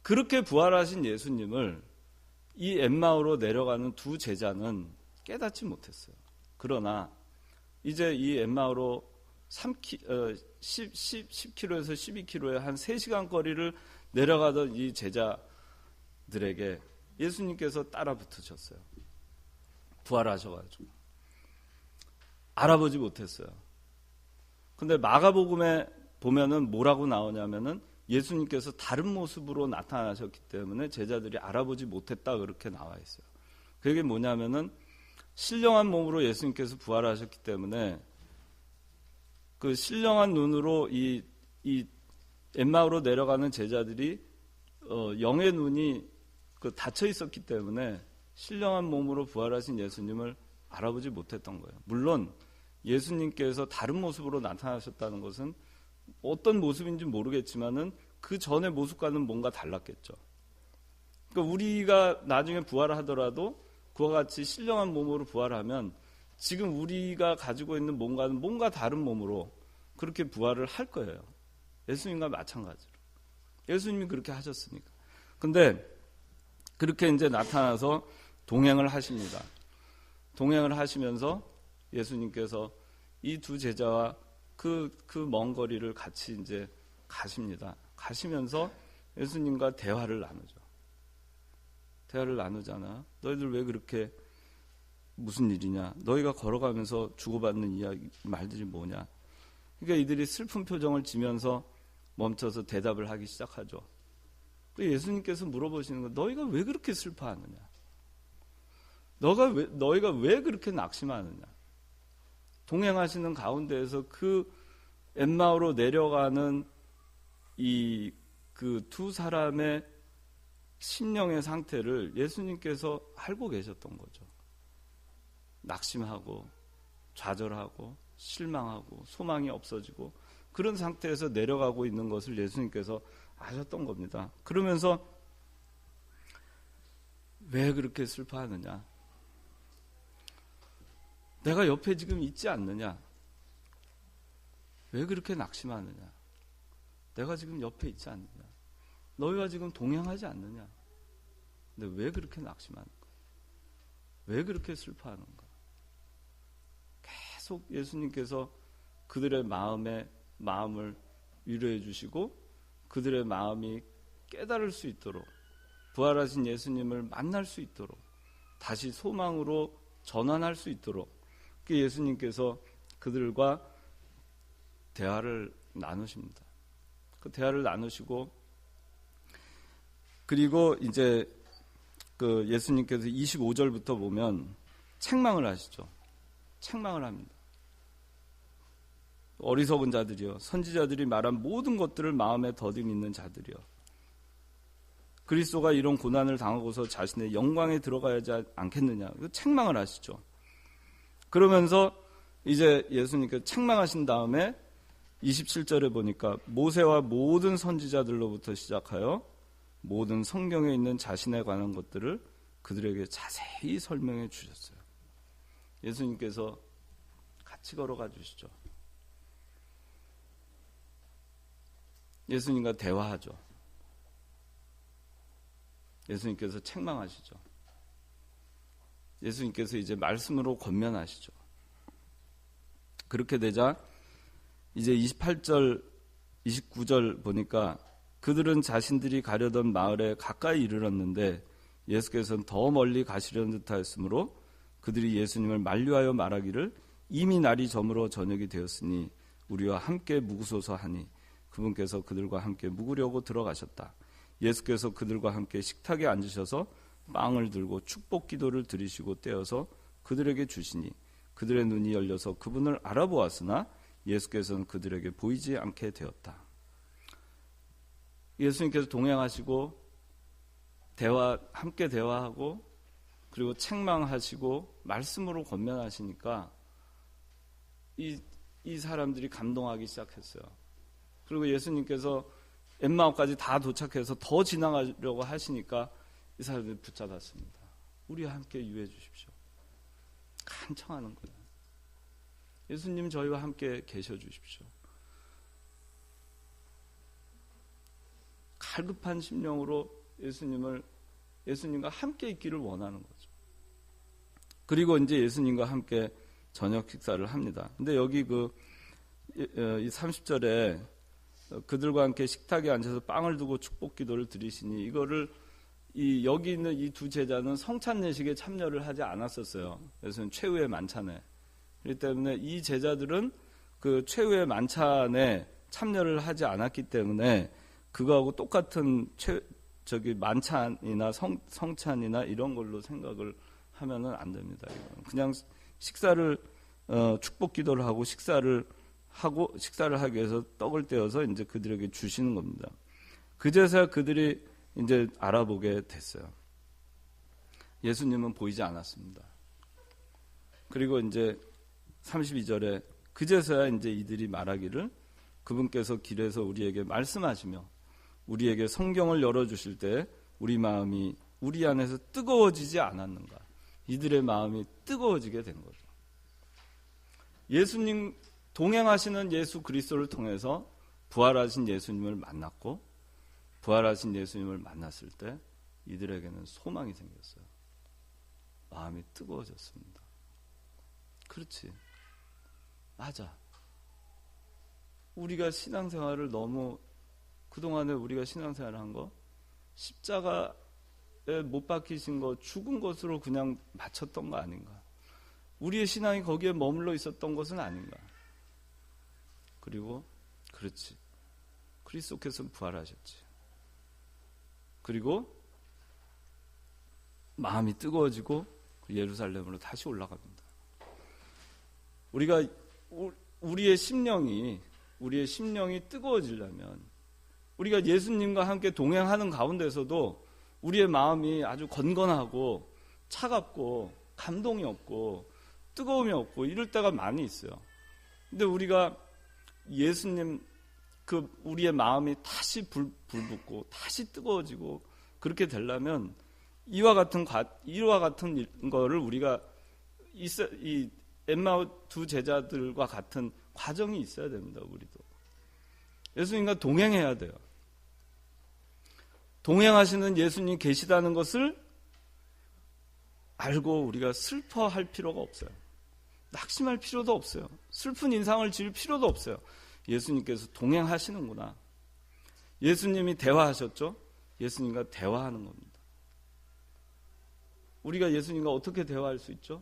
그렇게 부활하신 예수님을 이 엠마오로 내려가는 두 제자는 깨닫지 못했어요. 그러나 이제 이 엠마오로 10km에서 12km의 한 3시간 거리를 내려가던 이 제자들에게 예수님께서 따라 붙으셨어요. 부활하셔가지고. 알아보지 못했어요. 근데 마가복음에 보면은 뭐라고 나오냐면은 예수님께서 다른 모습으로 나타나셨기 때문에 제자들이 알아보지 못했다 그렇게 나와 있어요. 그게 뭐냐면은 신령한 몸으로 예수님께서 부활하셨기 때문에 그 신령한 눈으로 이 엠마오로 내려가는 제자들이 영의 눈이 닫혀 있었기 때문에 신령한 몸으로 부활하신 예수님을 알아보지 못했던 거예요. 물론 예수님께서 다른 모습으로 나타나셨다는 것은 어떤 모습인지 모르겠지만은 그 전의 모습과는 뭔가 달랐겠죠. 그러니까 우리가 나중에 부활하더라도 그와 같이 신령한 몸으로 부활하면 지금 우리가 가지고 있는 뭔가는 뭔가 다른 몸으로 그렇게 부활을 할 거예요. 예수님과 마찬가지로. 예수님이 그렇게 하셨으니까. 근데 그렇게 이제 나타나서 동행을 하십니다. 동행을 하시면서 예수님께서 이 두 제자와 그 먼 거리를 같이 이제 가십니다. 가시면서 예수님과 대화를 나누죠. 대화를 나누잖아. 너희들 왜 그렇게 무슨 일이냐? 너희가 걸어가면서 주고받는 이야기 말들이 뭐냐? 그러니까 이들이 슬픈 표정을 지면서 멈춰서 대답을 하기 시작하죠. 예수님께서 물어보시는 건 너희가 왜 그렇게 슬퍼하느냐? 너희가 왜 그렇게 낙심하느냐? 동행하시는 가운데에서 그 엠마오로 내려가는 이 그 두 사람의 심령의 상태를 예수님께서 알고 계셨던 거죠. 낙심하고 좌절하고 실망하고 소망이 없어지고 그런 상태에서 내려가고 있는 것을 예수님께서 아셨던 겁니다. 그러면서 왜 그렇게 슬퍼하느냐? 내가 옆에 지금 있지 않느냐? 왜 그렇게 낙심하느냐? 내가 지금 옆에 있지 않느냐? 너희와 지금 동행하지 않느냐? 근데 왜 그렇게 낙심하는가? 왜 그렇게 슬퍼하는가? 계속 예수님께서 그들의 마음을 위로해 주시고 그들의 마음이 깨달을 수 있도록 부활하신 예수님을 만날 수 있도록 다시 소망으로 전환할 수 있도록 예수님께서 그들과 대화를 나누십니다. 그 대화를 나누시고 그리고 이제 그 예수님께서 25절부터 보면 책망을 하시죠. 책망을 합니다. 어리석은 자들이요, 선지자들이 말한 모든 것들을 마음에 더듬 있는 자들이요. 그리스도가 이런 고난을 당하고서 자신의 영광에 들어가야 하지 않겠느냐. 책망을 하시죠. 그러면서 이제 예수님께서 책망하신 다음에 27절에 보니까 모세와 모든 선지자들로부터 시작하여 모든 성경에 있는 자신에 관한 것들을 그들에게 자세히 설명해 주셨어요. 예수님께서 같이 걸어가 주시죠. 예수님과 대화하죠. 예수님께서 책망하시죠. 예수님께서 이제 말씀으로 권면하시죠. 그렇게 되자 이제 28절, 29절 보니까 그들은 자신들이 가려던 마을에 가까이 이르렀는데 예수께서는 더 멀리 가시려는 듯하였으므로 그들이 예수님을 만류하여 말하기를 이미 날이 저물어 저녁이 되었으니 우리와 함께 묵으소서 하니 그분께서 그들과 함께 묵으려고 들어가셨다. 예수께서 그들과 함께 식탁에 앉으셔서 빵을 들고 축복 기도를 드리시고 떼어서 그들에게 주시니 그들의 눈이 열려서 그분을 알아보았으나 예수께서는 그들에게 보이지 않게 되었다. 예수님께서 동행하시고 함께 대화하고 그리고 책망하시고 말씀으로 권면하시니까 이 사람들이 감동하기 시작했어요. 그리고 예수님께서 엠마오까지 다 도착해서 더 지나가려고 하시니까 이 사람들이 붙잡았습니다. 우리와 함께 유해 주십시오. 간청하는 거예요. 예수님 저희와 함께 계셔 주십시오. 갈급한 심령으로 예수님과 함께 있기를 원하는 거죠. 그리고 이제 예수님과 함께 저녁 식사를 합니다. 근데 여기 이 30절에 그들과 함께 식탁에 앉아서 빵을 두고 축복 기도를 드리시니 이거를 여기 있는 이 두 제자는 성찬 예식에 참여를 하지 않았었어요. 그래서 최후의 만찬에. 그렇기 때문에 이 제자들은 그 최후의 만찬에 참여를 하지 않았기 때문에 그거하고 똑같은 만찬이나 성찬이나 이런 걸로 생각을 하면은 안 됩니다. 그냥 식사를 축복 기도를 하고 식사를 하기 위해서 떡을 떼어서 이제 그들에게 주시는 겁니다. 그제서야 그들이 이제 알아보게 됐어요. 예수님은 보이지 않았습니다. 그리고 이제 32절에 그제서야 이제 이들이 말하기를 그분께서 길에서 우리에게 말씀하시며 우리에게 성경을 열어주실 때 우리 마음이 우리 안에서 뜨거워지지 않았는가. 이들의 마음이 뜨거워지게 된 거죠. 예수님 동행하시는 예수 그리스도를 통해서 부활하신 예수님을 만났고 부활하신 예수님을 만났을 때 이들에게는 소망이 생겼어요. 마음이 뜨거워졌습니다. 그렇지. 맞아. 우리가 신앙생활을 그동안에 우리가 신앙생활을 한 거 십자가에 못 박히신 거 죽은 것으로 그냥 맞췄던 거 아닌가. 우리의 신앙이 거기에 머물러 있었던 것은 아닌가. 그리고 그렇지. 그리스도께서는 부활하셨지. 그리고 마음이 뜨거워지고 예루살렘으로 다시 올라갑니다. 우리의 심령이 뜨거워지려면 우리가 예수님과 함께 동행하는 가운데서도 우리의 마음이 아주 건건하고 차갑고 감동이 없고 뜨거움이 없고 이럴 때가 많이 있어요. 근데 우리가 예수님 우리의 마음이 다시 불붙고 다시 뜨거워지고 그렇게 되려면 이와 같은 거를 우리가 이 엠마오 두 제자들과 같은 과정이 있어야 됩니다. 우리도 예수님과 동행해야 돼요. 동행하시는 예수님 계시다는 것을 알고 우리가 슬퍼할 필요가 없어요. 낙심할 필요도 없어요. 슬픈 인상을 지을 필요도 없어요. 예수님께서 동행하시는구나. 예수님이 대화하셨죠? 예수님과 대화하는 겁니다. 우리가 예수님과 어떻게 대화할 수 있죠?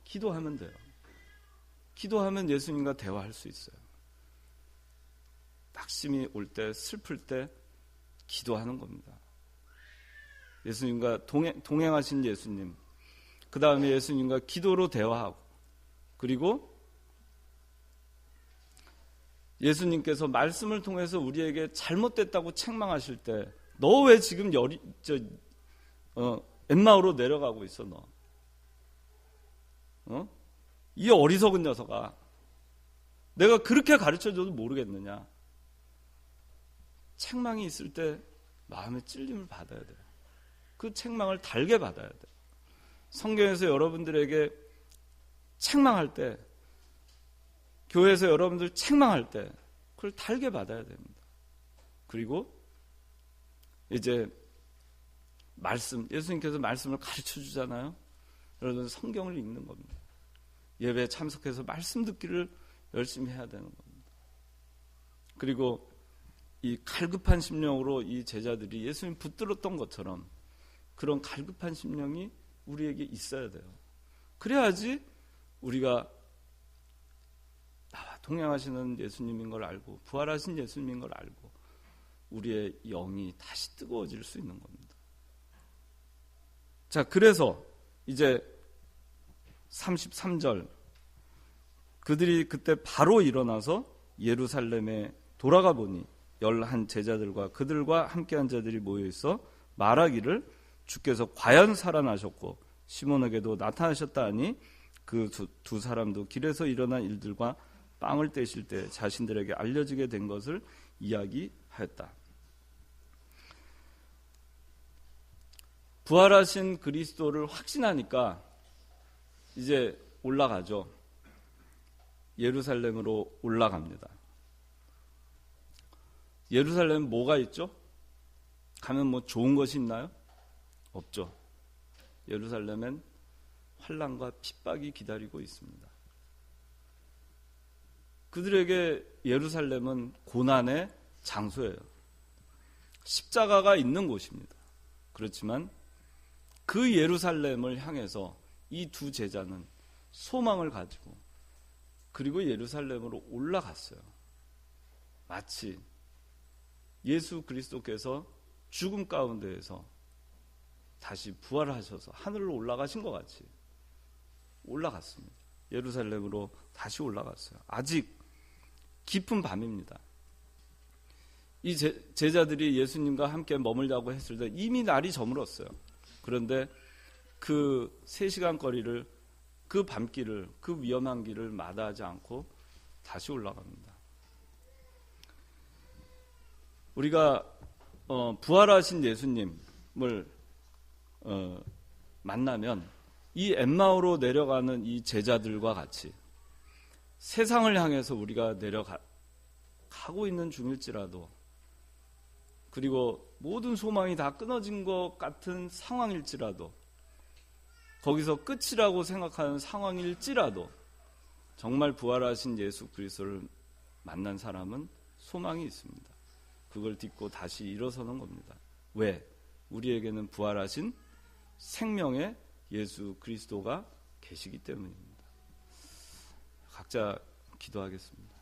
기도하면 돼요. 기도하면 예수님과 대화할 수 있어요. 낙심이 올 때, 슬플 때 기도하는 겁니다. 예수님과 동행하신 예수님, 그 다음에 예수님과 기도로 대화하고, 그리고 예수님께서 말씀을 통해서 우리에게 잘못됐다고 책망하실 때, 너 왜 지금 엠마오로 내려가고 있어, 너? 이 어리석은 녀석아, 내가 그렇게 가르쳐줘도 모르겠느냐? 책망이 있을 때 마음의 찔림을 받아야 돼요. 그 책망을 달게 받아야 돼요. 성경에서 여러분들에게 책망할 때, 교회에서 여러분들 책망할 때 그걸 달게 받아야 됩니다. 그리고 이제 예수님께서 말씀을 가르쳐 주잖아요. 여러분 성경을 읽는 겁니다. 예배에 참석해서 말씀 듣기를 열심히 해야 되는 겁니다. 그리고 이 갈급한 심령으로 이 제자들이 예수님 붙들었던 것처럼 그런 갈급한 심령이 우리에게 있어야 돼요. 그래야지 우리가 동행하시는 예수님인 걸 알고 부활하신 예수님인 걸 알고 우리의 영이 다시 뜨거워질 수 있는 겁니다. 자, 그래서 이제 33절 그들이 그때 바로 일어나서 예루살렘에 돌아가 보니 11 제자들과 그들과 함께한 자들이 모여있어 말하기를 주께서 과연 살아나셨고 시몬에게도 나타나셨다 하니 그 두 사람도 길에서 일어난 일들과 빵을 떼실 때 자신들에게 알려지게 된 것을 이야기하였다. 부활하신 그리스도를 확신하니까 이제 올라가죠. 예루살렘으로 올라갑니다. 예루살렘 뭐가 있죠? 가면 뭐 좋은 것이 있나요? 없죠. 예루살렘엔 환난과 핍박이 기다리고 있습니다. 그들에게 예루살렘은 고난의 장소예요. 십자가가 있는 곳입니다. 그렇지만 그 예루살렘을 향해서 이 두 제자는 소망을 가지고 그리고 예루살렘으로 올라갔어요. 마치 예수 그리스도께서 죽음 가운데에서 다시 부활하셔서 하늘로 올라가신 것 같이 올라갔습니다. 예루살렘으로 다시 올라갔어요. 아직 깊은 밤입니다. 이 제자들이 예수님과 함께 머물자고 했을 때 이미 날이 저물었어요. 그런데 그 3시간 거리를 그 밤길을 그 위험한 길을 마다하지 않고 다시 올라갑니다. 우리가 부활하신 예수님을 만나면 이 엠마오로 내려가는 이 제자들과 같이 세상을 향해서 우리가 내려가고 있는 중일지라도 그리고 모든 소망이 다 끊어진 것 같은 상황일지라도 거기서 끝이라고 생각하는 상황일지라도 정말 부활하신 예수 그리스도를 만난 사람은 소망이 있습니다. 그걸 딛고 다시 일어서는 겁니다. 왜? 우리에게는 부활하신 생명의 예수 그리스도가 계시기 때문입니다. 각자 기도하겠습니다.